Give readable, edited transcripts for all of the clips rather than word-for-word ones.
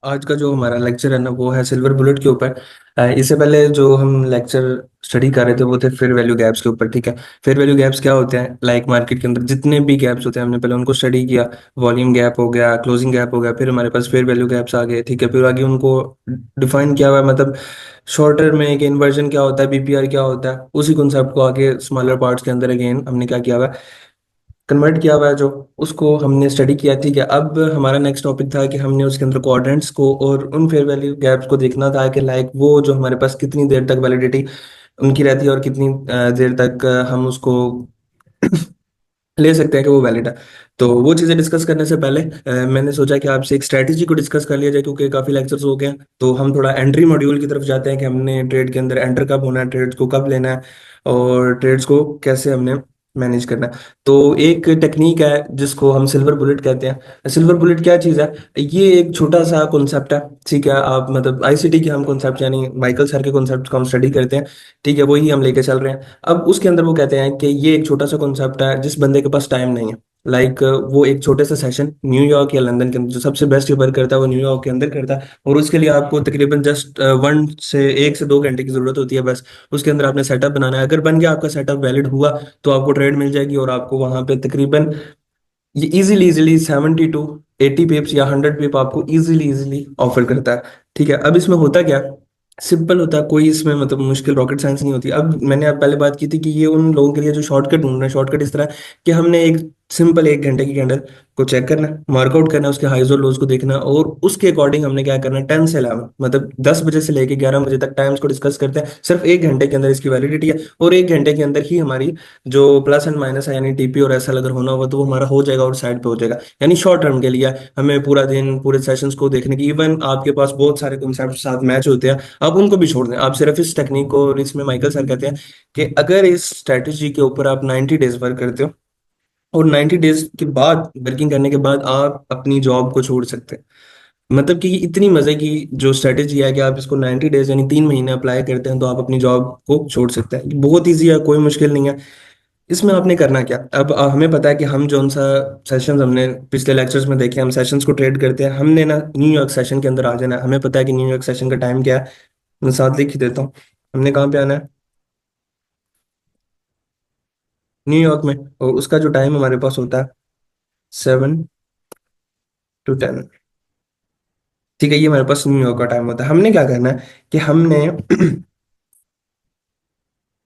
आज का जो हमारा लेक्चर है ना वो है सिल्वर बुलेट के ऊपर। इससे पहले जो हम लेक्चर स्टडी कर रहे थे वो थे फेयर वैल्यू गैप्स के ऊपर। ठीक है। फेयर वैल्यू गैप्स क्या होते हैं? लाइक मार्केट के अंदर जितने भी गैप्स होते हैं हमने पहले उनको स्टडी किया। वॉल्यूम गैप हो गया, क्लोजिंग गैप हो गया, फिर हमारे पास फेयर वैल्यू गैप्स आ गए। ठीक है। फिर आगे उनको डिफाइन किया हुआ है, मतलब शॉर्ट टर्म में एक इन्वर्जन क्या होता है, बीपीआर क्या होता है, उसी कॉन्सेप्ट को आगे स्मॉलर पार्ट्स के अंदर अगेन हमने क्या किया हुआ है, कन्वर्ट किया हुआ है, जो उसको हमने स्टडी किया। ठीक है। अब हमारा नेक्स्ट टॉपिक था कि हमने उसके अंदर कोऑर्डिनेट्स को और उन फेयर वैल्यू गैप्स को देखना था कि लाइक वो जो हमारे पास कितनी देर तक वैलिडिटी उनकी रहती है और कितनी देर तक हम उसको ले सकते हैं कि वो वैलिड है। तो वो चीज़ें डिस्कस करने से पहले मैंने सोचा कि आपसे एक स्ट्रैटेजी को डिस्कस कर लिया जाए, क्योंकि काफ़ी लेक्चर्स हो गए हैं। तो हम थोड़ा एंट्री मॉड्यूल की तरफ जाते हैं कि हमने ट्रेड के अंदर एंटर कब होना है, ट्रेड्स को कब लेना है और ट्रेड्स को कैसे हमने मैनेज करना है। तो एक टेक्निक है जिसको हम सिल्वर बुलेट कहते हैं। सिल्वर बुलेट क्या चीज़ है? ये एक छोटा सा कॉन्सेप्ट है। ठीक है। आप मतलब आईसीटी के हम कॉन्सेप्ट यानी माइकल सर के कॉन्सेप्ट को हम स्टडी करते हैं। ठीक है। वही हम लेके चल रहे हैं। अब उसके अंदर वो कहते हैं कि ये एक छोटा सा कॉन्सेप्ट है, जिस बंदे के पास टाइम नहीं है, लाइक वो एक छोटे से सेशन न्यूयॉर्क या लंदन के अंदर जो सबसे बेस्ट वर्क करता है वो न्यूयॉर्क के अंदर करता है, और उसके लिए आपको तकरीबन जस्ट 1 से 2 घंटे की जरूरत होती है बस। उसके अंदर आपने सेटअप बनाना है। अगर बन गया आपका सेटअप वैलिड हुआ तो आपको ट्रेड मिल जाएगी, और आपको वहां पे तकरीबन ये इजीली इजीली 70 to 80 पिप्स या 100 पिप आपको इजीली इजीली ऑफर करता है। ठीक है। अब इसमें होता क्या, सिंपल होता है, कोई इसमें मतलब मुश्किल रॉकेट साइंस नहीं होती। अब मैंने आप पहले बात की थी कि ये उन लोगों के लिए जो शॉर्टकट ढूंढ रहे हैं, शॉर्टकट इस तरह है कि हमने एक सिंपल 1 घंटे की कैंडल को चेक करना है, मार्कआउट करना है, उसके हाइज और लोज को देखना है, और उसके अकॉर्डिंग हमने क्या करना है, 10 से 11 मतलब 10 बजे से लेके 11 बजे तक टाइम्स को डिस्कस करते हैं। सिर्फ 1 घंटे के अंदर इसकी वैलिडिटी है, और 1 घंटे के अंदर ही हमारी जो प्लस एंड माइनस है यानी टीपी और एसएल अगर होना होगा तो वो हमारा हो जाएगा और साइड पे हो जाएगा। यानी शॉर्ट टर्म के लिए हमें पूरा दिन पूरे सेशंस को देखने की, इवन आपके पास बहुत सारे कॉन्सेप्ट साथ मैच होते हैं, आप उनको भी छोड़ दें। आप सिर्फ इस टेक्निक को, और इसमें माइकल सर कहते हैं कि अगर इस स्ट्रेटेजी के ऊपर आप 90 डेज वर्क करते हो और 90 डेज के बाद वर्किंग करने के बाद आप अपनी जॉब को छोड़ सकते हैं। मतलब कि ये इतनी मजे की जो स्ट्रेटेजी है कि आप इसको 90 डेज यानी 3 महीने अप्लाई करते हैं तो आप अपनी जॉब को छोड़ सकते हैं। बहुत ईजी है, कोई मुश्किल नहीं है। इसमें आपने करना क्या, अब हमें पता है कि हम जो सा सेशंस हमने पिछले लेक्चर्स में देखे, हम सेशंस को ट्रेड करते हैं, हमने ना न्यूयॉर्क सेशन के अंदर आ जाना है। हमें पता है कि न्यूयॉर्क सेशन का टाइम क्या है, मैं साथ लिख ही देता हूँ। हमने कहाँ पे आना है, न्यूयॉर्क में, और उसका जो टाइम हमारे पास होता है 7 to 10। ठीक है। ये हमारे पास न्यूयॉर्क का टाइम होता है। हमने क्या करना है कि हमने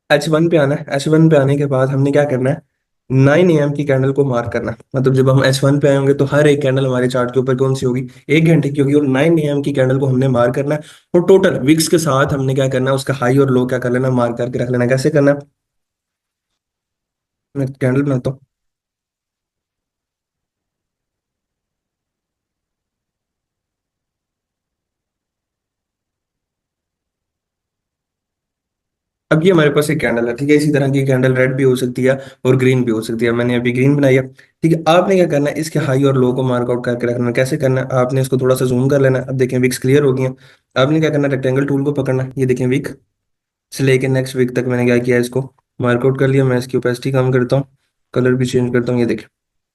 H1 पे आना है। H1 पे आने के बाद हमने क्या करना है, 9 AM की कैंडल को मार्क करना है। मतलब जब हम H1 पे आएंगे तो हर एक कैंडल हमारे चार्ट के ऊपर कौन सी होगी, 1 घंटे की होगी, और 9 AM की कैंडल को हमने मार्क करना है। और टोटल विक्स के साथ हमने क्या करना है, उसका हाई और लो क्या कर लेना, मार्क करके रख लेना। कैसे करना है, मैं कैंडल बनाता हूँ। अब ये हमारे पास एक कैंडल है। ठीक है। इसी तरह की कैंडल रेड भी हो सकती है और ग्रीन भी हो सकती है। मैंने अभी ग्रीन बनाई है। ठीक है। आपने क्या करना है, इसके हाई और लो को मार्कआउट करके रखना है। कैसे करना है, आपने इसको थोड़ा सा जूम कर लेना है। अब देखें विक्स क्लियर हो गई है। आपने क्या करना है, रेक्टेंगल टूल को पकड़ना है। ये देखें विक से लेके नेक्स्ट वीक तक मैंने क्या किया है, इसको मार्कआउट कर लिया। मैं इसकी ओपेसिटी कम करता हूँ, कलर भी चेंज करता हूँ। ये देखें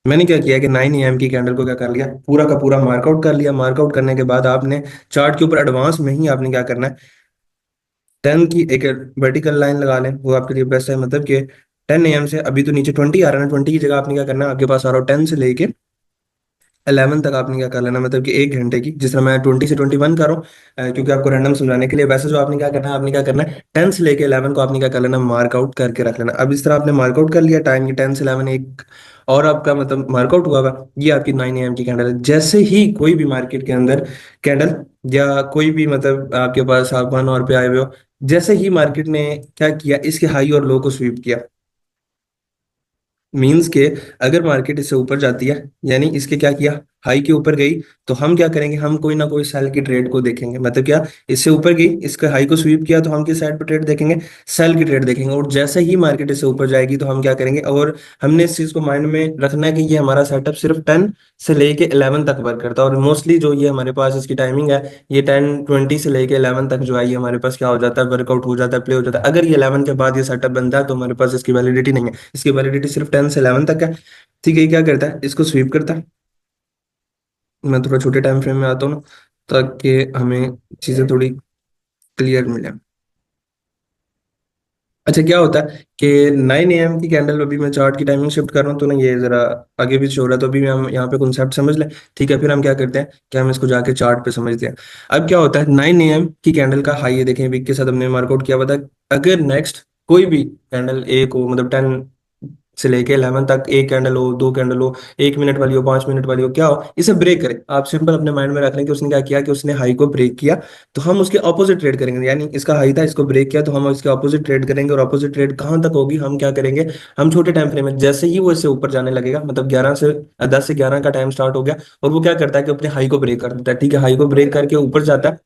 मैंने क्या किया कि 9 AM की कैंडल को क्या कर लिया, पूरा का पूरा मार्कआउट कर लिया। मार्कआउट करने के बाद आपने चार्ट के ऊपर एडवांस में ही आपने क्या करना है, 10 की एक वर्टिकल लाइन लगा लें, वो आपके लिए बेस्ट है। मतलब कि 10 AM से अभी तो नीचे 20 आ रहा है ना, 20 की जगह आपने क्या करना है, आपके पास आ रहा हो 10 से लेके 11 तक आपने क्या कर लेना, मतलब कि 1 घंटे की, जिस तरह मैं 20 से 21 कर रहा हूँ क्योंकि आपको रैंडम समझाने के लिए। वैसे जो आपने क्या करना है, आपने क्या करना है, 10 से लेके 11 को आपने क्या कर लेना, मार्कआउट करके रख लेना। अब इस तरह आपने मार्कआउट कर लिया टाइम की 10 से 11 एक, और आपका मतलब मार्कआउट हुआ हुआ, ये आपकी 9 AM की कैंडल है। जैसे ही कोई भी मार्केट के अंदर कैंडल या कोई भी मतलब आपके पास आप 1 आवर पे आए हुए हो, जैसे ही मार्केट ने क्या किया, इसके हाई और लो को स्वीप किया, मीन्स के अगर मार्केट इससे ऊपर जाती है यानी इसके क्या किया, हाई के ऊपर गई, तो हम क्या करेंगे, हम कोई ना कोई सेल की ट्रेड को देखेंगे। मतलब क्या, इससे ऊपर गई, इसका हाई को स्वीप किया, तो हम किस साइड पर ट्रेड देखेंगे, सेल की ट्रेड देखेंगे। और जैसे ही मार्केट इससे ऊपर जाएगी तो हम क्या करेंगे, और हमने इस चीज को माइंड में रखना है कि ये हमारा सेटअप सिर्फ 10 से लेके 11 तक वर्क करता है। और मोस्टली जो ये हमारे पास इसकी टाइमिंग है, ये 10 20 से लेके 11 तक जो है ये हमारे पास क्या हो जाता है, वर्कआउट हो जाता है, प्ले हो जाता है। अगर ये 11 के बाद ये सेटअप बनता है तो हमारे पास इसकी वैलिडिटी नहीं है। इसकी वैलिडिटी सिर्फ 10 से 11 तक है। ठीक है। ये क्या करता है, इसको स्वीप करता है। मैं थोड़ा छोटे टाइम फ्रेम में आता हूँ ना, ताकि हमें चीज़ें थोड़ी क्लियर मिले। अच्छा क्या होता है कि 9 AM की कैंडल, अभी मैं चार्ट की टाइमिंग शिफ्ट कर रहा हूँ तो ना ये जरा आगे पीछे हो रहा है, तो अभी हम यहाँ पे कॉन्सेप्ट समझ लें। ठीक है, फिर हम क्या करते हैं कि हम इसको जाके चार्ट पे समझते हैं। अब क्या होता है, 9 AM की कैंडल का हाई ये देखें, वीक के साथ हमने मार्कआउट किया हुआ था। अगर नेक्स्ट कोई भी कैंडल एक हो, मतलब 10 से लेके 11 तक, एक कैंडल हो, दो कैंडल हो, 1 मिनट वाली हो, 5 मिनट वाली हो, क्या हो, इसे ब्रेक करे। आप सिंपल अपने माइंड में रख लें कि उसने क्या किया, कि उसने हाई को ब्रेक किया, तो हम उसके ऑपोजिट ट्रेड करेंगे। यानी इसका हाई था, इसको ब्रेक किया, तो हम इसके ऑपोजिट ट्रेड करेंगे। और ऑपोजिट ट्रेड कहाँ तक होगी, हम क्या करेंगे, हम छोटे टाइम फ्रेम में, जैसे ही वो इससे ऊपर जाने लगेगा, मतलब 10 से 11 का टाइम स्टार्ट हो गया, और वो क्या करता है कि अपने हाई को ब्रेक कर देता है। ठीक है, हाई को ब्रेक करके ऊपर जाता है।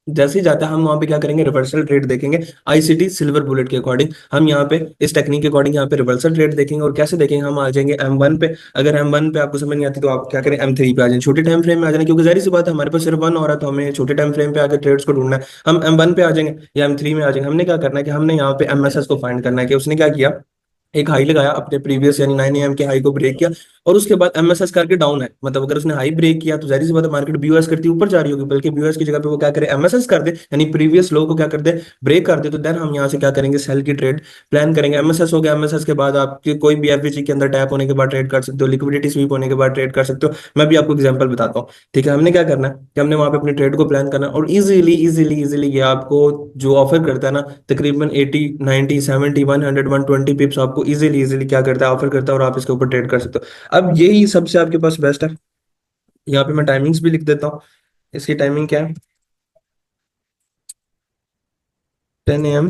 जैसे ही जाता है, हम वहां पे क्या करेंगे, रिवर्सल ट्रेड देखेंगे। आईसीटी सिल्वर बुलेट के अकॉर्डिंग हम यहाँ पे इस टेक्निक के अकॉर्डिंग यहाँ पे रिवर्सल ट्रेड देखेंगे। और कैसे देखेंगे, हम आ जाएंगे M1 पे। अगर M1 पे आपको समझ नहीं आती तो आप क्या करें, M3 पे आ जाएं, छोटे टाइम फ्रेम में आ जाना, क्योंकि जाहिर सी बात है हमारे पास सिर्फ वन हो रहा है, तो हमें छोटे टाइम फ्रेम पे आके ट्रेड्स को ढूंढना है। हम M1 पे आ जाएंगे या M3 में आ जाएंगे। हमने क्या करना है कि हमने यहाँ पे MSS को फाइंड करना है कि उसने क्या किया, एक हाई लगाया अपने प्रीवियस यानी 9 AM के हाई को ब्रेक किया, और उसके बाद MSS करके डाउन है। मतलब अगर उसने हाई ब्रेक किया तो जाहिर सी बात है मार्केट BOS करती ऊपर जा रही होगी, बल्कि BOS की जगह पे वो क्या करे, MSS कर दे, यानी प्रीवियस लो को क्या कर दे, ब्रेक कर दे। तो देन हम यहाँ से क्या करेंगे, सेल की ट्रेड प्लान करेंगे। MSS हो गया, MSS के बाद आपके कोई भी FVG के अंदर टैप होने के बाद ट्रेड कर सकते हो, लिक्विडिटी स्वीप होने के बाद ट्रेड कर सकते हो। मैं भी आपको एग्जांपल बताता हूँ। ठीक है, हमने क्या करना है कि हमने वहां पे अपनी ट्रेड को प्लान करना है, और इजीली इजीली इजीली ये आपको जो ऑफर करता है ना, तकरीबन 80 90 70 100 120 पिप्स आपको इजीली इजीली क्या करता है, ऑफर करता है, और आप इसके ऊपर ट्रेड कर सकते हो। अब यही सबसे आपके पास बेस्ट है। यहाँ पे मैं टाइमिंग्स भी लिख देता हूँ। इसकी टाइमिंग क्या है, 10 AM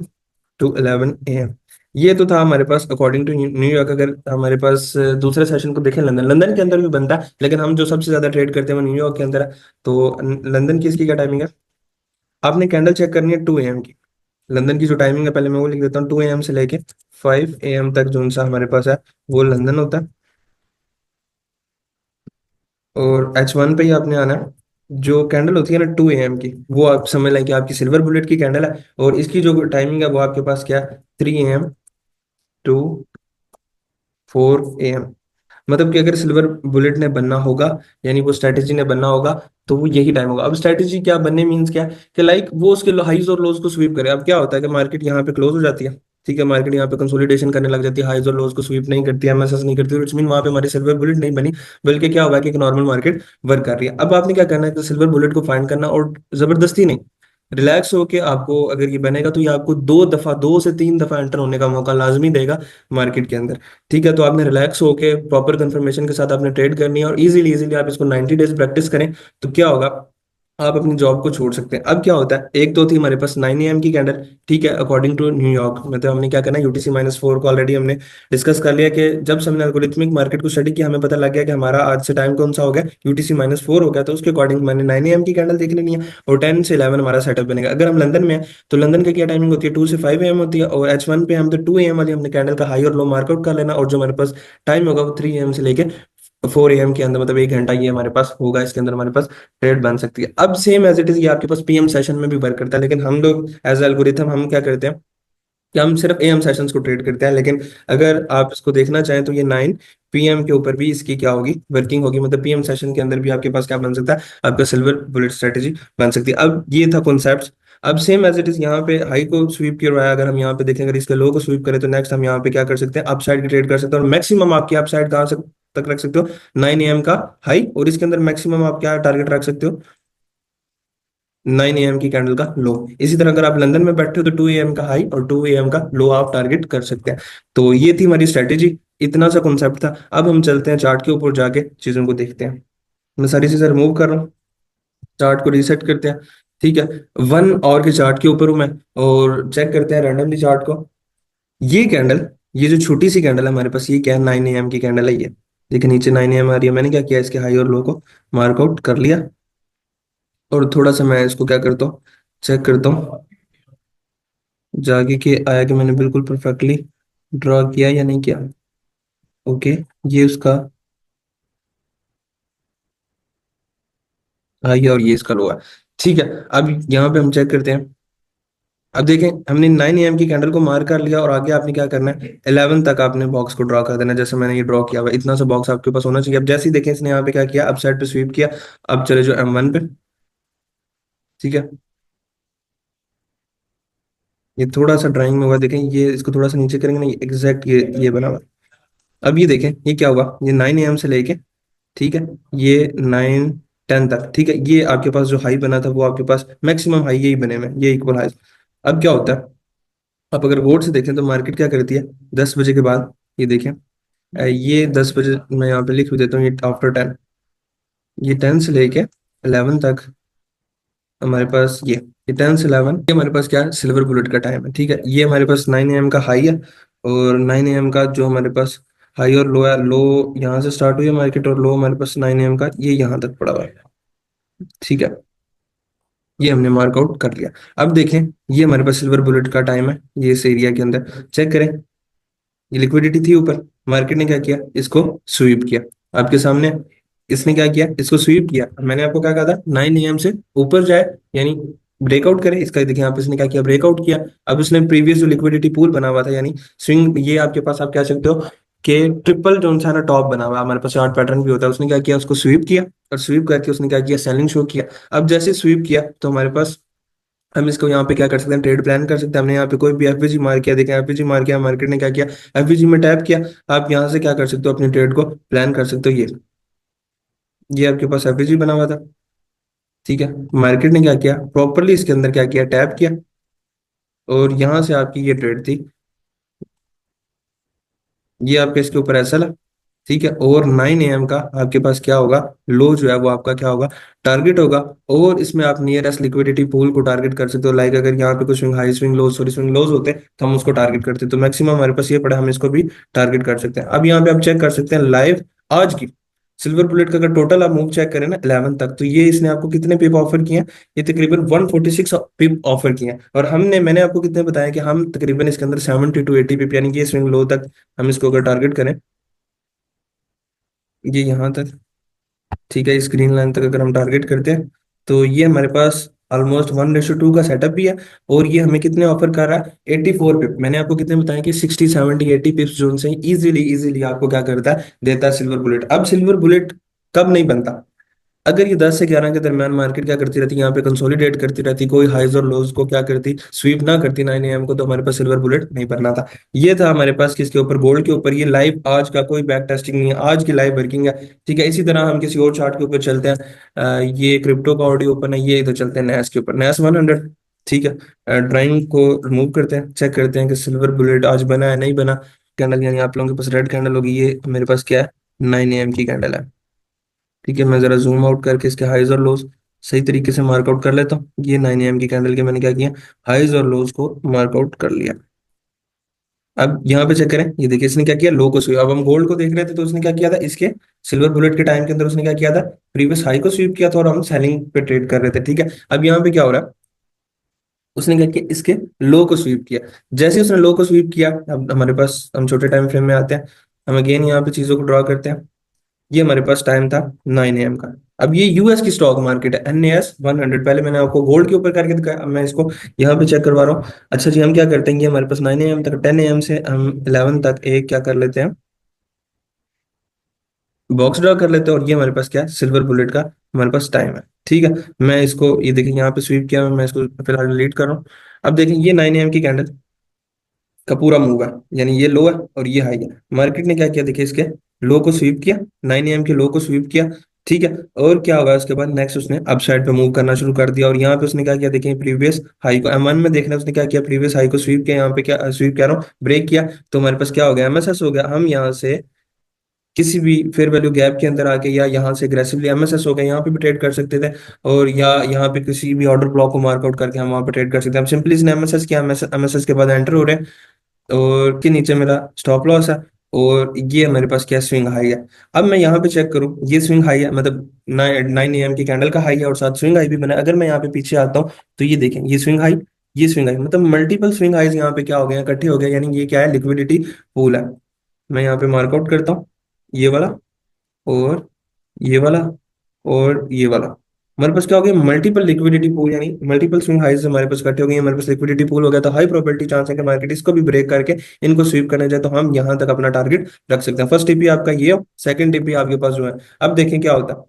to 11 AM। ये तो था हमारे पास अकॉर्डिंग टू न्यूयॉर्क। अगर हमारे पास दूसरे सेशन को देखें, लंदन, लंदन के अंदर भी बनता है, लेकिन हम जो सबसे ज्यादा ट्रेड करते हैं वो न्यूयॉर्क के अंदर है। तो लंदन की इसकी क्या टाइमिंग है, आपने कैंडल चेक करनी है 2 AM की। लंदन की जो टाइमिंग है, पहले मैं वो लिख देता हूँ, 2 AM से लेके 5 AM तक जो सा हमारे पास है वो लंदन होता है। और H1 पे ही आपने आना है। जो कैंडल होती है ना 2 AM की, वो आप समझ लें कि आपकी सिल्वर बुलेट की कैंडल है। और इसकी जो टाइमिंग है वो आपके पास क्या है, 3 AM to 4 AM। मतलब कि अगर सिल्वर बुलेट ने बनना होगा, यानी वो स्ट्रेटेजी ने बनना होगा, तो वो यही टाइम होगा। अब स्ट्रेटेजी क्या बनने मीन्स क्या है, कि लाइक वो उसके हाइज और लोज को स्वीप करे। अब क्या होता है कि मार्केट यहाँ पे क्लोज हो जाती है। ठीक है, मार्केट यहाँ पे कंसोलिडेशन करने लग जाती है, हाइज और लोज को स्वीप नहीं करती, MSS नहीं करती, इट्स मीन वहां पे हमारी सिल्वर बुलेट नहीं बनी, बल्कि क्या होगा कि एक नॉर्मल मार्केट वर्क कर रही है। अब आपने क्या करना है कि सिल्वर बुलेट को फाइंड करना, और जबरदस्ती नहीं, रिलैक्स होके आपको अगर ये बनेगा तो ये आपको 2 दफा, 2 से 3 दफा एंटर होने का मौका लाजमी देगा मार्केट के अंदर। ठीक है, तो आपने रिलैक्स होके प्रॉपर कंफर्मेशन के साथ आपने ट्रेड करनी है, और इजीली इजीली आप इसको 90 डेज प्रैक्टिस करें, तो क्या होगा, आप अपनी जॉब को छोड़ सकते हैं। अब क्या होता है, एक तो थी हमारे पास 9 AM की कैंडल। ठीक है, अकॉर्डिंग टू न्यूयॉर्क, मतलब हमने क्या करना है, UTC-4 को ऑलरेडी हमने डिस्कस कर लिया कि जब से हमने एल्गोरिथमिक मार्केट को स्टडी किया, हमें पता लग गया कि हमारा आज से टाइम कौन सा हो गया, UTC-4 हो गया। तो उसके अकॉर्डिंग मैंने 9 AM की कैंडल देख लेनी है, और 10 से 11 हमारा सेटअप बनेगा। अगर हम लंदन में हैं तो लंदन की क्या टाइमिंग होती है, 2 से 5 AM होती है। और H1 पे हम तो 2 AM वाली हमने कैंडल का हाई और लो मार्कआउट कर लेना, और जो हमारे पास टाइम होगा वो 3 AM से लेके 4 AM के अंदर, मतलब 1 घंटा ये हमारे पास होगा, इसके अंदर हमारे पास ट्रेड बन सकती है। अब सेम एज इट इज ये आपके पास PM सेशन में भी वर्क करता है, लेकिन हम लोग एज एल्गोरिथम हम क्या करते हैं कि हम सिर्फ AM सेशंस को ट्रेड करते हैं। लेकिन अगर आप इसको देखना चाहें तो ये 9 PM के ऊपर भी इसकी क्या होगी, वर्किंग होगी। मतलब PM सेशन के अंदर भी आपके पास क्या बन सकता है, आपका सिल्वर बुलेट स्ट्रेटेजी बन सकती है। अब ये था कॉन्सेप्ट। अब सेम एज इट इज यहाँ पे हाई को स्वीप किया हुआ है, अगर हम यहाँ पे देखें, अगर इसके लो को स्वीप करें, तो नेक्स्ट हम यहाँ पे क्या कर सकते हैं, अपसाइड की ट्रेड कर सकते हैं। और मैक्सिमम आपकी अपसाइड कहाँ से तक रख सकते हो, 9 AM का हाई, और इसके अंदर मैक्सिमम आप क्या टारगेट रख सकते हो, 9 AM की कैंडल का लो। इसी तरह अगर आप लंदन में बैठे हो तो 2 AM का हाई और 2 AM का लो आप टारगेट कर सकते हैं। तो ये थी हमारी स्ट्रेटेजी, इतना सा कॉन्सेप्ट था। अब हम चलते हैं चार्ट के ऊपर जाके चीजों को देखते हैं। मैं सारी चीजें रिमूव कर रहा हूँ, चार्ट को रीसेट करते हैं। ठीक है, 1 आवर के चार्ट के ऊपर हूं मैं, और चेक करते हैं रैंडमली चार्ट को। ये कैंडल, ये जो छोटी सी कैंडल है हमारे पास, ये क्या है, 9 AM की कैंडल है ये। देखिए नीचे 9 AM आ रही है, मैंने क्या किया, इसके हाई और लो को मार्कआउट कर लिया। और थोड़ा सा मैं इसको क्या करता हूँ, चेक करता हूँ जाके कि आया कि मैंने बिल्कुल परफेक्टली ड्रॉ किया या नहीं किया। ओके, ये उसका हाई है और ये इसका लो है। ठीक है, अब यहाँ पे हम चेक करते हैं। अब देखें, हमने 9 AM की कैंडल को मार कर लिया, और आगे आपने क्या करना है, 11 तक आपने बॉक्स को ड्रॉ कर देना है, जैसे मैंने ये ड्रॉ किया हुआ है। इतना सा बॉक्स आपके पास होना चाहिए। अब जैसे ही देखें, इसने यहाँ पे क्या किया, अप साइड पे स्वीप किया। अब चले जो M1 पे, ठीक है, ये थोड़ा सा ड्राइंग में हुआ, देखें ये, इसको थोड़ा सा नीचे करेंगे ना, एग्जैक्ट ये बना हुआ। अब ये देखें ये क्या हुआ, ये 9 AM से लेके, ठीक है, ये 9-10 तक, ठीक है, ये आपके पास जो हाई बना था वो आपके पास मैक्सिमम हाई यही बने हुए हैं, ये इक्वल हाई। अब क्या होता है, आप अगर गौर से देखें तो मार्केट क्या करती है 10 बजे के बाद, ये देखें, ये 10 बजे, मैं यहाँ पे लिख भी देता हूँ, ये आफ्टर 10, ये 10 से लेके 11 तक हमारे पास ये 10 से 11, ये हमारे पास क्या है, सिल्वर बुलेट का टाइम है, ठीक है, ये हमारे पास 9 AM का हाई है, और 9 AM का जो हमारे पास हाई और लो है, लो यहाँ से स्टार्ट हुई है मार्केट, और लो हमारे पास 9 AM का ये यहाँ तक पड़ा हुआ है, ठीक है, ये हमने मार्कआउट कर लिया। अब देखें, ये हमारे पास सिल्वर बुलेट का टाइम है, ये इस एरिया के अंदर चेक करें, ये लिक्विडिटी थी ऊपर, मार्केट ने क्या किया, इसको स्वीप किया आपके सामने, इसने क्या किया, इसको स्वीप किया, मैंने आपको क्या कहा था 9 AM से ऊपर जाए, यानी ब्रेकआउट करे, इसका देखिए यहाँ पे इसने क्या किया, ब्रेकआउट किया। अब इसने प्रीवियस जो लिक्विडिटी पूल बना हुआ था, यानी स्विंग, ये आपके पास आप कह सकते हो कि ट्रिपल जो सा ना टॉप बना हुआ है, हमारे पास चार्ट पैटर्न भी होता है, उसने क्या किया, उसको स्वीप किया, और स्वीप करके उसने क्या किया, सेलिंग शो किया। अब जैसे स्वीप किया तो हमारे पास, हम इसको यहाँ पे क्या कर सकते हैं, ट्रेड प्लान कर सकते हैं, हमने यहाँ पे कोई भी एफवीजी मार किया, देखें एफवीजी मार किया, मार्केट ने क्या किया, एफवीजी में टैप किया, आप यहाँ से क्या कर सकते हो, अपनी ट्रेड को प्लान कर सकते हो, ये आपके पास एफवीजी बना हुआ था, ठीक है, मार्केट ने क्या किया, प्रॉपरली इसके अंदर क्या किया, टैप किया, और यहाँ से आपकी ये ट्रेड थी, ये आपके इसके ऊपर ऐसा, ठीक है, और 9 AM का आपके पास क्या होगा, लो जो है वो आपका क्या होगा, टारगेट होगा, और इसमें आप नियरेस्ट लिक्विडिटी पूल को टारगेट कर सकते हो, लाइक अगर यहाँ पे कुछ swing high, swing low, sorry swing lows होते तो हम उसको टारगेट करते, तो मैक्सिमम हमारे पास ये पड़ा, हम इसको भी टारगेट कर सकते हैं। अब यहाँ पे आप चेक कर सकते हैं लाइव आज की सिल्वर बुलेट का, अगर टोटल आप मूव चेक करें ना 11 तक, तो ये इसने आपको कितने पिप ऑफर किए हैं, ये तकरीबन 146 पिप ऑफर किए हैं, और मैंने आपको कितने बताया कि हम तकरीबन इसके अंदर 70 to 80 पिप, यानी कि ये स्विंग लो तक हम इसको अगर टारगेट करें, ये यहाँ तक, ठीक है, स्क्रीन लाइन तक अगर हम टारगेट करते हैं, तो ये हमारे पास ऑलमोस्ट 1:2 का सेटअप भी है, और ये हमें कितने ऑफर कर रहा है, 84 पिप। मैंने आपको कितने बताया कि 60 70 80 पिप्स जोन से इजीली इजीली आपको क्या करता है, देता है सिल्वर बुलेट। अब सिल्वर बुलेट कब नहीं बनता, अगर ये 10 से 11 के दरमियान मार्केट क्या करती रहती, यहाँ पे कंसोलिडेट करती रहती, कोई हाइज और लोज को क्या करती, स्वीप ना करती 9 AM को, तो हमारे पास सिल्वर बुलेट नहीं बनना था। ये था हमारे पास किसके ऊपर, गोल्ड के ऊपर, ये लाइव आज का कोई बैक टेस्टिंग नहीं है, आज की लाइव वर्किंग है, ठीक है। इसी तरह हम किसी और चार्ट के ऊपर चलते हैं, ये क्रिप्टो का ऑडियो ओपन है, ये इधर चलते हैं नैस के ऊपर, नैस 100, ठीक है, ड्राइंग को रिमूव करते हैं, चेक करते हैं कि सिल्वर बुलेट आज बना है नहीं बना, कैंडल, यानी आप लोगों के पास रेड कैंडल होगी, ये मेरे पास क्या है, 9 AM की कैंडल है, ठीक है। मैं जरा जूम आउट करके इसके हाइज और लोज सही तरीके से मार्कआउट कर लेता हूँ। ये 9 AM की कैंडल के मैंने क्या किया, हाइज और लोज को मार्कआउट कर लिया। अब यहाँ पे चेक करें, ये देखिए इसने क्या किया, लो को स्वीप, अब हम गोल्ड को देख रहे थे तो उसने क्या किया था, इसके सिल्वर बुलेट के टाइम के अंदर उसने क्या किया था, प्रीवियस हाई को स्वीप किया था, और हम सेलिंग पे ट्रेड कर रहे थे, ठीक है। अब यहाँ पे क्या हो रहा है, उसने क्या किया, इसके लो को स्वीप किया, जैसे उसने लो को स्वीप किया, अब हमारे पास, हम छोटे टाइम फ्रेम में आते हैं, हम अगेन यहाँ पे चीजों को ड्रॉ करते हैं, ये हमारे पास टाइम था 9 AM का। अब ये यूएस की स्टॉक मार्केट है, NAS 100, पहले मैंने आपको गोल्ड के ऊपर करके दिखाया, अब मैं इसको यहाँ पे चेक करवा रहा हूँ। अच्छा जी, हम क्या करते हैं, ये हमारे पास 9 AM तक, 10 AM से हम 11 तक एक क्या कर लेते हैं, बॉक्स ड्रॉ कर लेते हैं, और ये हमारे पास क्या है, सिल्वर बुलेट का हमारे पास टाइम है, ठीक है। मैं इसको, ये देखिए यहाँ पे स्वीप किया, मैं इसको फिलहाल डिलीट कर रहा हूँ। अब देखिए ये 9 AM की कैंडल का पूरा मूव है, यानी ये लो है और ये हाई है, मार्केट ने क्या किया, देखिए इसके लो को स्वीप किया, 9 AM के लो को स्वीप किया, ठीक है। और क्या होगा उसके बाद, नेक्स्ट उसने अप साइड पे मूव करना शुरू कर दिया, और यहाँ पे उसने क्या किया, देखिए प्रीवियस हाई को, M1 में देखना उसने क्या किया, प्रीवियस हाई को स्वीप किया, यहाँ पे क्या स्वीप कह रहा हूँ, ब्रेक किया, तो हमारे पास क्या हो गया, MSS हो गया। हम यहाँ से किसी भी फेयर वैल्यू गैप के अंदर आके, या यहाँ से एग्रेसिवली MSS हो गया, यहाँ पे भी ट्रेड कर सकते थे, और या यहाँ पे किसी भी ऑर्डर ब्लॉक को मार्कआउट करके हम वहाँ पे ट्रेड कर सकते हैं। हम सिंपली इसने MSS किया, MSS के बाद एंटर हो रहे हैं, और के नीचे मेरा स्टॉप लॉस है, और ये मेरे पास क्या स्विंग हाई है। अब मैं यहाँ पे चेक करूँ, ये स्विंग हाई है, मतलब 9 AM की कैंडल का हाई है, और साथ स्विंग हाई भी बना है। अगर मैं यहाँ पे पीछे आता हूँ, तो ये देखें, ये स्विंग हाई, ये स्विंग हाई, मतलब मल्टीपल स्विंग हाईज यहाँ पे क्या हो गए हैं, इकट्ठे हो गए, यानी ये क्या है, लिक्विडिटी पूल है। मैं यहाँ पे मार्कआउट करता हूँ, ये वाला, और ये वाला, और ये वाला, हमारे पास क्या हो गया, मल्टीपल लिक्विडिटी पूल, यानी मल्टीपल स्विंग हाइज हमारे पास इकट्ठे हो गई, हमारे पास लिक्विडिटी पूल हो गया, तो हाई प्रोबेबिलिटी चांस है कि मार्केट इसको भी ब्रेक करके इनको स्वीप करने जाए, तो हम यहाँ तक अपना टारगेट रख सकते हैं। फर्स्ट टीपी आपका ये हो, सेकंड टीपी आपके पास जो है। अब देखें क्या होता है,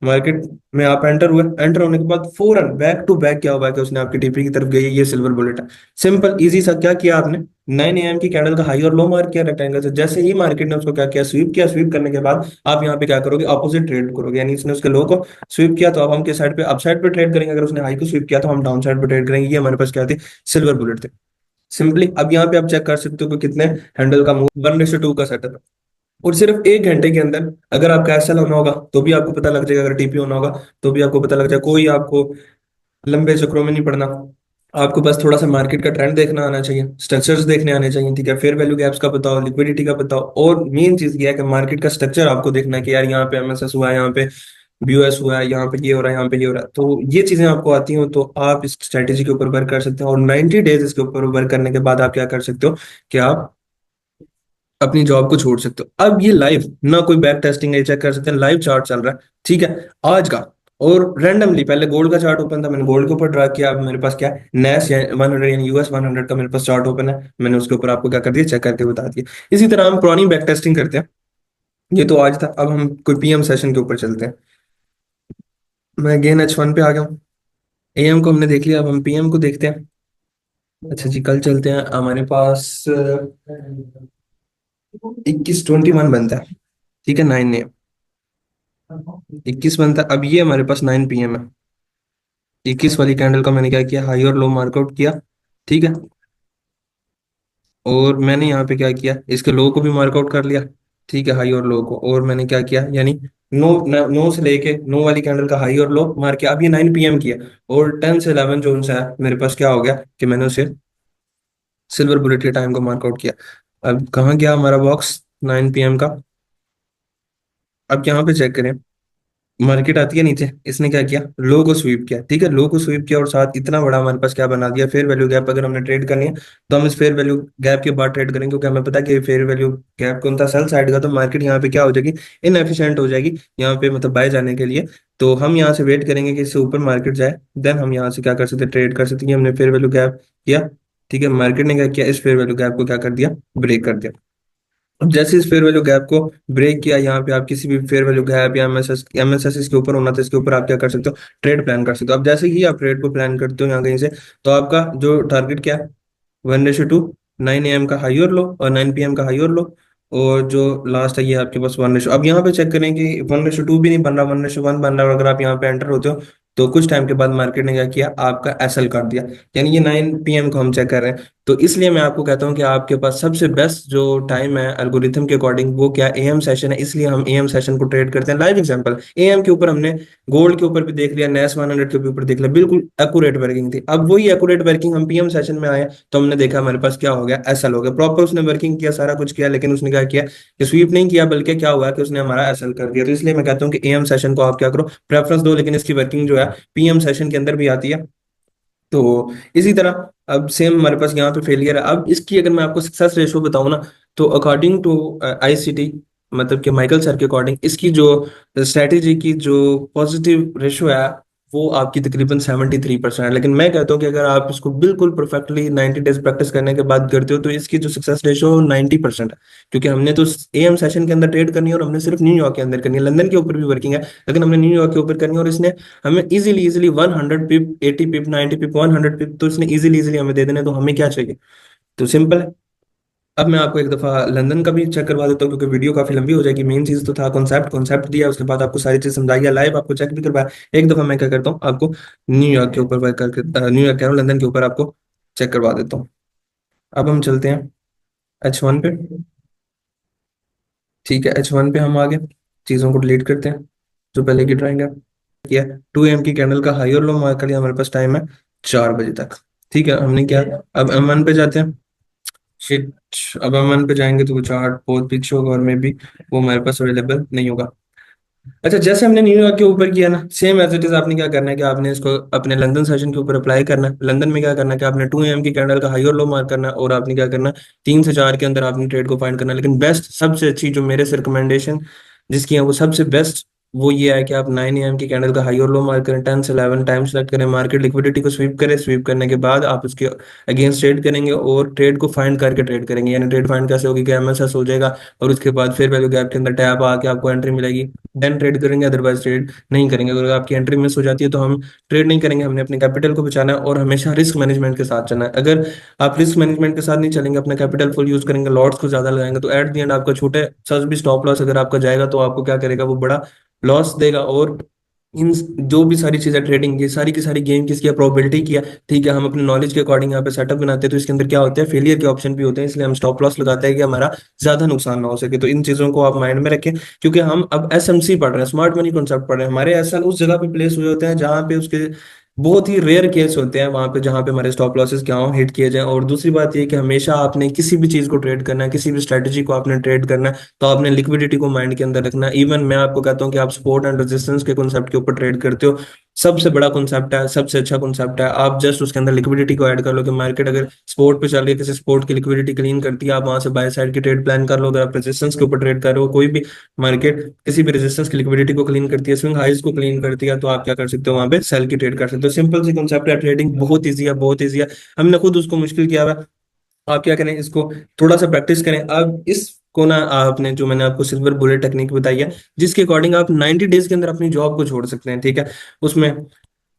मार्केट में आप एंटर हुए, एंटर होने के बाद फौरन बैक टू बैक क्या हुआ कि उसने आपकी टीपी की तरफ गई, ये सिल्वर बुलेट है। सिंपल इजी सा, क्या किया आपने, 9 AM की कैंडल का हाई और लो मार्क किया रेक्टेंगल से, जैसे ही मार्केट ने उसको क्या किया, स्वीप किया, स्वीप करने के बाद आप यहाँ पे क्या करोगे, अपोजिट ट्रेड करोगे, यानी इसने उसके लो को स्वीप किया तो अब हम किस साइड पे, अप साइड पे ट्रेड करेंगे, अगर उसने हाई को स्वीप किया तो हम डाउन साइड पे ट्रेड करेंगे। ये हमारे पास क्या थे, सिल्वर बुलेट थे। सिंपली अब यहाँ पे आप चेक कर सकते हो कि कितने हैंडल का मूव, 1:2 का सेटअप है। और सिर्फ 1 घंटे के अंदर अगर आपका एसएल होना होगा तो भी आपको पता लग जाएगा, अगर टीपी होना होगा तो भी आपको पता लग जाएगा, कोई आपको लंबे चक्रों में नहीं पड़ना। आपको बस थोड़ा सा मार्केट का ट्रेंड देखना आना चाहिए, स्ट्रक्चर्स देखने आने चाहिए, ठीक है, फेयर वैल्यू गैप्स का बताओ, लिक्विडिटी का बताओ, और मेन चीज ये है कि मार्केट का स्ट्रक्चर आपको देखना है कि यार यहाँ पे एमएसएस हुआ है, यहाँ पे बीओएस हुआ है, यहाँ पे ये हो रहा है, यहाँ पे ये हो रहा है। तो ये चीजें आपको आती हो तो आप इस स्ट्रेटेजी के ऊपर वर्क कर सकते हो, और 90 डेज इसके ऊपर वर्क करने के बाद आप क्या कर सकते हो कि आप अपनी जॉब को छोड़ सकते हो। अब ये लाइव ना कोई बैक टेस्टिंग है, चेक कर सकते हैं, लाइव चार्ट चल रहा है, ठीक है, आज का। और रैंडमली पहले गोल्ड का चार्ट ओपन था, मैंने गोल्ड के ऊपर ड्रा किया, अब मेरे पास क्या है, नेस या 100 यानी US 100 का मेरे पास चार्ट ओपन है, मैंने उसके ऊपर आपको क्या कर दिया, चेक करके बता दिया। इसी तरह हम पुरानी बैक टेस्टिंग करते हैं, ये तो आज था, अब हम कोई पीएम सेशन के ऊपर चलते हैं। मैं अगेन H1 पे आ गया हूँ, एएम को हमने देख लिया, अब हम पीएम को देखते हैं। अच्छा जी, कल चलते हैं, हमारे पास 21:21 बनता है, ठीक है, 9 AM 21 बनता है। अब ये हमारे पास 9 PM है, 21 वाली कैंडल का मैंने क्या किया, हाई और लो मार्कआउट किया, ठीक है। और मैंने यहाँ पे क्या किया, इसके लो को भी मार्कआउट कर लिया, ठीक है, हाई और लो को। और मैंने क्या किया, यानी नो, नो से लेके नो वाली कैंडल का हाई और लो मार किया। अब ये 9 PM किया, और 10 से 11 जोन से है मेरे पास, क्या हो गया कि मैंने उसे सिल्वर बुलेट के टाइम को मार्कआउट किया। अब कहाँ गया हमारा बॉक्स 9 PM का, अब यहाँ पे चेक करें, मार्केट आती है नीचे, इसने क्या किया, लो को स्वीप किया, ठीक है, लो को स्वीप किया, और साथ इतना बड़ा हमारे पास क्या बना दिया, फेयर वैल्यू गैप। अगर हमने ट्रेड करनी है तो हम इस फेयर वैल्यू गैप के बाद ट्रेड करेंगे, क्योंकि हमें पता है कि फेयर वैल्यू गैप कौन था, सेल साइड का। तो मार्केट यहाँ पे क्या हो जाएगी, इनएफिशिएंट हो जाएगी यहाँ पे, मतलब बाय जाने के लिए। तो हम यहाँ से वेट करेंगे कि इससे ऊपर मार्केट जाए, देन हम यहाँ से क्या कर सकते हैं, ट्रेड कर सकते हैं। हमने फेयर वैल्यू गैप किया, ठीक है, मार्केट ने क्या किया, इस फेयर वैल्यू गैप को क्या कर दिया, ब्रेक कर दिया। अब जैसे इस फेयर वैल्यू गैप को ब्रेक किया, यहाँ पे आप किसी भी फेयर वैल्यू गैप या एमएसएस इसके ऊपर होना था, इसके ऊपर आप क्या कर सकते हो, ट्रेड प्लान कर सकते हो। अब जैसे ही आप ट्रेड को प्लान करते हो यहाँ कहीं से, तो आपका जो टारगेट क्या है, 1:2, 9 AM का हाई और लो, और 9 PM का हाई और लो, और जो लास्ट है ये आपके पास 1:, अब यहाँ पे चेक करें कि 1:2 भी नहीं बन रहा, 1:1 बन रहा है। और अगर आप यहाँ पे एंटर होते हो तो कुछ टाइम के बाद मार्केट ने क्या किया, आपका एसएल काट दिया, यानी ये 9 PM को हम चेक कर रहे हैं। तो इसलिए मैं आपको कहता हूँ कि आपके पास सबसे बेस्ट जो टाइम है एल्गोरिथम के अकॉर्डिंग, वो क्या, एएम सेशन है, इसलिए हम एएम सेशन को ट्रेड करते हैं। लाइव एग्जांपल, एएम के ऊपर हमने गोल्ड के ऊपर भी देख लिया, नेस 100 के भी ऊपर देख लिया, बिल्कुल एक्यूरेट वर्किंग थी। अब वही एक्यूरेट वर्किंग हम पीएम सेशन में आए तो हमने देखा हमारे पास क्या हो गया, एसएल हो गया। प्रॉपर उसने वर्किंग किया, सारा कुछ किया, लेकिन उसने क्या किया कि स्वीप नहीं किया, बल्कि क्या हुआ कि उसने हमारा एसएल कर दिया। तो इसलिए मैं कहता हूँ कि एएम सेशन को आप क्या करो, प्रेफरेंस दो, लेकिन इसकी वर्किंग जो है पीएम सेशन के अंदर भी आती है। तो इसी तरह अब सेम हमारे पास यहाँ पे फेलियर है। अब इसकी अगर मैं आपको सक्सेस रेशो बताऊं ना, तो अकॉर्डिंग टू आईसीटी, मतलब कि माइकल सर के अकॉर्डिंग, इसकी जो स्ट्रेटेजी की जो पॉजिटिव रेशो है वो आपकी तकरीबन 73% है। लेकिन मैं कहता हूँ कि अगर आप इसको बिल्कुल परफेक्टली 90 डेज प्रैक्टिस करने के बाद करते हो तो इसकी जो सक्सेस रेशो 90% है। क्योंकि हमने तो एएम सेशन के अंदर ट्रेड करनी है, और हमने सिर्फ न्यूयॉर्क के अंदर करनी है, लंदन के ऊपर भी वर्किंग है, लेकिन हमने न्यूयॉर्क के ऊपर करनी है। और इसने हमें इजीली इजीली 100 पिप, 80 पिप, 90 पिप, 100 पिप, तो इसने इजीली इजीली हमें दे देना है। तो हमें क्या चाहिए, तो सिंपल है। अब मैं आपको एक दफा लंदन का भी चेक करवा देता हूँ, क्योंकि वीडियो काफी लंबी हो जाएगी। मेन चीज तो था कॉन्सेप्ट, कॉन्सेप्ट दिया, उसके बाद आपको सारी चीज समझाई है, लाइव आपको चेक भी करवाया। एक दफा मैं क्या करता हूँ, आपको न्यूयॉर्क के ऊपर वर्क करके, न्यूयॉर्क कह रहा हूँ, लंदन के ऊपर आपको चेक करवा देता हूँ। अब हम चलते हैं H1 पे, ठीक है, H1 पे हम आ गए, चीजों को डिलीट करते हैं जो पहले की ड्राइंग है। किया 2 AM की कैंडल का हाई और लो मार्क कर लिया, हमारे पास टाइम है 4 बजे तक, ठीक है, हमने क्या, अब M1 पे जाते हैं। शिट, अब M1 पे जाएंगे तो कुछ चार्ट बहुत पीछे होगा, और मे भी वो हमारे पास अवेलेबल नहीं होगा। अच्छा, जैसे हमने न्यूयॉर्क के ऊपर किया ना, सेम एज इट इज आपने क्या करना है कि आपने इसको अपने लंदन सेशन के ऊपर अप्लाई करना है। लंदन में क्या करना है कि आपने 2 AM की कैंडल का हाई और लो मार्क करना है, और आपने क्या करना है, 3 से 4 के अंदर आपने ट्रेड को फाइंड करना है। लेकिन बेस्ट, सबसे अच्छी जो मेरे से रिकमेंडेशन जिसकी है, वो सबसे बेस्ट वो ये है कि आप 9 AM की कैंडल का हाई और लो मार्क करें, 10 से 11 टाइम सेलेक्ट करें, मार्केट लिक्विडिटी को स्वीप करें, स्वीप करने के बाद आप उसके अगेंस्ट ट्रेड करेंगे और ट्रेड को फाइंड करके ट्रेड करेंगे। यानी ट्रेड फाइंड कैसे होगी कि एमएसएस हो जाएगा और उसके बाद फिर वैल्यू गैप के अंदर टैप आके आपको एंट्री मिलेगी, देन ट्रेड करेंगे, अदरवाइज ट्रेड नहीं करेंगे। अगर आपकी एंट्री मिस हो जाती है तो हम ट्रेड नहीं करेंगे, हमने अपने कैपिटल को बचाना है और हमेशा रिस्क मैनेजमेंट के साथ चलना है। अगर आप रिस्क मैनेजमेंट के साथ नहीं चलेंगे, अपना कैपिटल फुल यूज करेंगे, लॉट्स को ज्यादा लगाएंगे, तो एट द एंड आपका छोटे सच भी स्टॉप लॉस अगर आपका जाएगा तो आपको क्या करेगा, वो बड़ा लॉस देगा। और इन जो भी सारी चीजें ट्रेडिंग, ये सारी की सारी गेम किसकी है, प्रोबेबिलिटी की है। ठीक है, हम अपने नॉलेज के अकॉर्डिंग यहाँ पे सेटअप बनाते हैं, तो इसके अंदर क्या होता है, फेलियर के ऑप्शन भी होते हैं, इसलिए हम स्टॉप लॉस लगाते हैं कि हमारा ज्यादा नुकसान ना हो सके। तो इन चीजों को आप माइंड में रखें, क्योंकि हम अब एसएमसी पढ़ रहे हैं, स्मार्ट मनी कॉन्सेप्ट पढ़ रहे हैं। हमारे एसएल उस जगह पे प्लेस हुए होते हैं जहां पे उसके बहुत ही रेयर केस होते हैं, वहां पे जहां पे हमारे स्टॉप लॉसेस क्या हो, हिट किए जाएं। और दूसरी बात ये कि हमेशा आपने किसी भी चीज को ट्रेड करना है, किसी भी स्ट्रेटजी को आपने ट्रेड करना है, तो आपने लिक्विडिटी को माइंड के अंदर रखना है। इवन मैं आपको कहता हूँ कि आप सपोर्ट एंड रेजिस्टेंस के कॉन्सेप्ट के ऊपर ट्रेड करते हो, सबसे बड़ा कॉन्सेप्ट है, सबसे अच्छा कॉन्सेप्ट है। आप जस्ट उसके अंदर लिक्विडिटी को ऐड कर लो कि मार्केट अगर सपोर्ट पे चल रही है, किसी सपोर्ट की लिक्विडिटी क्लीन करती है, आप वहां से बाय साइड की ट्रेड प्लान कर लो। अगर आप रेजिस्टेंस के ऊपर ट्रेड कर रहे हो, कोई भी मार्केट किसी भी रेजिस्टेंस की लिक्विडिटी को क्लीन करती है, स्विंग हाइज को क्लीन करती है, तो आप क्या कर सकते हो, वहां पे सेल की ट्रेड कर सकते हो। सिंपल सी कॉन्सेप्ट है, ट्रेडिंग बहुत ईजी है, बहुत ईजी है। हमने खुद उसको मुश्किल किया हुआ है। आप क्या करें, इसको थोड़ा सा प्रैक्टिस करें। अब इसको ना, आपने जो मैंने आपको सिल्वर बुलेट टेक्निक बताई है, जिसके अकॉर्डिंग आप 90 डेज के अंदर अपनी जॉब को छोड़ सकते हैं, ठीक है। उसमें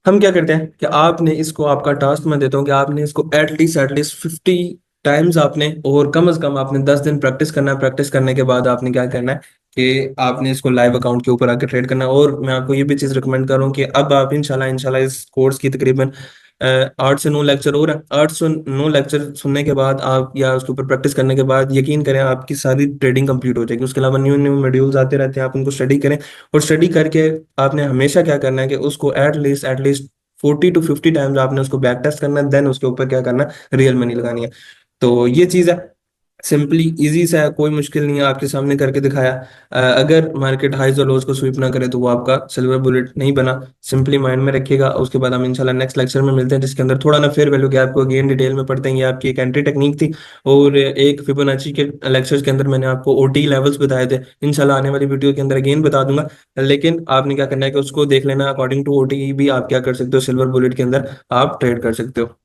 हम क्या करते हैं कि आपने इसको, आपका टास्क मैं देता हूँ कि आपने इसको एटलीस्ट 50 टाइम्स आपने, और कम से कम आपने 10 दिन प्रैक्टिस करना है। प्रैक्टिस करने के बाद आपने क्या करना है कि आपने इसको लाइव अकाउंट के ऊपर आके ट्रेड करना है। और मैं आपको ये भी चीज रिकमेंड करूँ कि अब आप इंशाल्लाह इंशाल्लाह इस कोर्स की तकरीबन 8 से 9 लेक्चर और है। 8 से 9 लेक्चर सुनने के बाद आप, या उसके ऊपर प्रैक्टिस करने के बाद, यकीन करें आपकी सारी ट्रेडिंग कंप्लीट हो जाएगी। उसके अलावा न्यू न्यू मॉड्यूल्स आते रहते हैं, आप उनको स्टडी करें। और स्टडी करके आपने हमेशा क्या करना है कि उसको एटलीस्ट 40 to 50 टाइम्स आपने उसको बैक टेस्ट करना है, देन उसके ऊपर क्या करना है, रियल मनी लगानी है। तो ये चीज है, सिंपली इजी सा है, कोई मुश्किल नहीं है, आपके सामने करके दिखाया। अगर मार्केट हाइज और लोज को स्वीप ना करे तो वो आपका सिल्वर बुलेट नहीं बना। सिंपली माइंड में रखिएगा। उसके बाद हम इंशाल्लाह नेक्स्ट लेक्चर में मिलते हैं, जिसके अंदर थोड़ा ना फेयर वैल्यू गैप को अगेन डिटेल में पढ़ते हैं। ये आपकी एक एंट्री टेक्निक थी, और एक फिबोनाची के लेक्चर्स के अंदर मैंने आपको ओटी लेवल्स बताए थे। इंशाल्लाह आने वाली वीडियो के अंदर अगेन बता दूंगा। लेकिन आपने क्या करना है कि उसको देख लेना, अकॉर्डिंग टू ओटी भी आप क्या कर सकते हो, सिल्वर बुलेट के अंदर आप ट्रेड कर सकते हो।